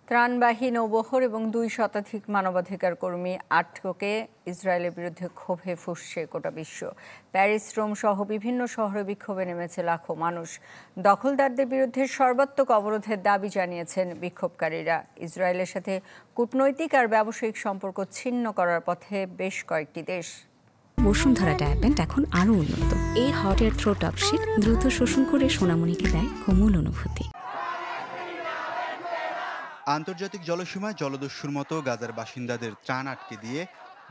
ত্রাণবাহী নৌবহর এবং ২ শতাধিক মানবাধিকার কর্মী আটকে ইসরায়েলের বিরুদ্ধে ক্ষোভে ফুঁসছে গোটা বিশ্ব। প্যারিস, রোম সহ বিভিন্ন শহরে বিক্ষোভে নেমেছে লাখো মানুষ। দখলদারদের বিরুদ্ধে সর্বাত্মক অবরোধের দাবি জানিয়েছেন বিক্ষোভকারীরা। ইসরায়েলের সাথে কূটনৈতিক আর ব্যবসায়িক সম্পর্ক ছিন্ন করার পথে বেশ কয়েকটি দেশ। বসুন্ধরা ডায়াপেন্ট এখন আরো উন্নত। এই hot air through top sheet দ্রুত শোষণ করে সোনামণিকে দেয় কোমল অনুভূতি। আন্তর্জাতিক জলসীমায় জলদস্যুর মতো গাজার বাসিন্দাদের ত্রাণ আটকে দিয়ে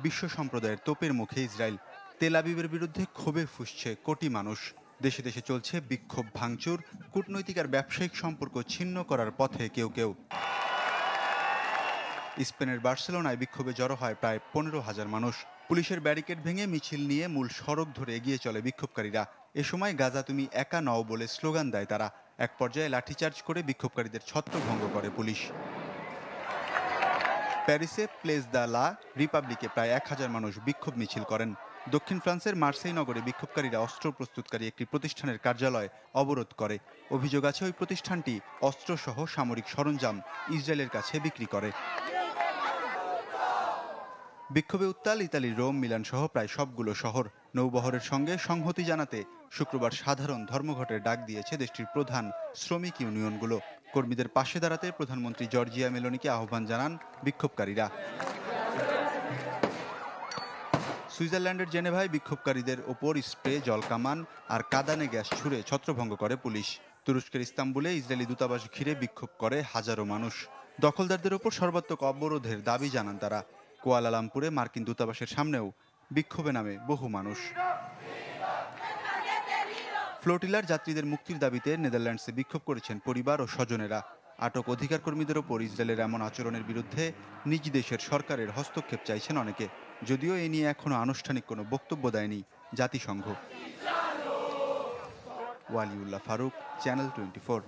বিশ্ব সম্প্রদায়ের তোপের মুখে ইসরায়েল। তেল আবিবের বিরুদ্ধে ক্ষোভে ফুঁসছে কোটি মানুষ। দেশে দেশে চলছে বিক্ষোভ, ভাঙচুর, কূটনৈতিক আর ব্যবসায়িক সম্পর্ক ছিন্ন করার পথে কেউ কেউ। স্পেনের বার্সেলোনায় বিক্ষোভে জড়ো হয় প্রায় 15,000 মানুষ। পুলিশের ব্যারিকেড ভেঙে মিছিল নিয়ে মূল সড়ক ধরে এগিয়ে চলে বিক্ষোভকারীরা। এ সময় গাজা তুমি একা নও বলে স্লোগান দেয় তারা। এক পর্যায়ে লাঠিচার্জ করে বিক্ষোভকারীদের ছত্রভঙ্গ করে পুলিশ। প্যারিসে প্লেস দ্য লা রিপাবলিকে প্রায় 1000 মানুষ বিক্ষোভ মিছিল করেন। দক্ষিণ ফ্রান্সের মার্সেই নগরে বিক্ষোভকারীরা অস্ত্র প্রস্তুতকারী একটি প্রতিষ্ঠানের কার্যালয় অবরোধ করে। অভিযোগ আছে ওই প্রতিষ্ঠানটি অস্ত্রসহ সামরিক সরঞ্জাম ইসরায়েলের কাছে বিক্রি করে। বিক্ষোভে উত্তাল ইতালির রোম, মিলান সহ প্রায় সবগুলো শহর। নৌবহরের সঙ্গে সংহতি জানাতে শুক্রবার সাধারণ ধর্মঘটের ডাক দিয়েছে দেশটির প্রধান শ্রমিক ইউনিয়নগুলো। কর্মীদের পাশে দাঁড়াতে প্রধানমন্ত্রী জর্জিয়া মেলোনিকে আহ্বান জানান বিক্ষোভকারীরা। সুইজারল্যান্ডের জেনেভায় বিক্ষোভকারীদের ওপর স্প্রে, জলকামান আর কাঁদানে গ্যাস ছুড়ে ছত্রভঙ্গ করে পুলিশ। তুরস্কের ইস্তাম্বুলে ইসরায়েলি দূতাবাস ঘিরে বিক্ষোভ করে হাজারো মানুষ। দখলদারদের ওপর সর্বাত্মক অবরোধের দাবি জানান তারা। কুয়ালালামপুরে মার্কিন দূতাবাসের সামনেও বিক্ষোভে নামে বহু মানুষ। ফ্লোটিলার যাত্রীদের মুক্তির দাবিতে নেদারল্যান্ডসে বিক্ষোভ করেছেন পরিবার ও স্বজনেরা। আটক অধিকার কর্মীদের ওপর ইসরায়েলের এমন আচরণের বিরুদ্ধে নিজ দেশের সরকারের হস্তক্ষেপ চাইছেন অনেকে, যদিও এ নিয়ে এখনো আনুষ্ঠানিক কোনো বক্তব্য দেয়নি জাতিসংঘ। ওয়ালিউল্লাহ ফারুক, চ্যানেল 24।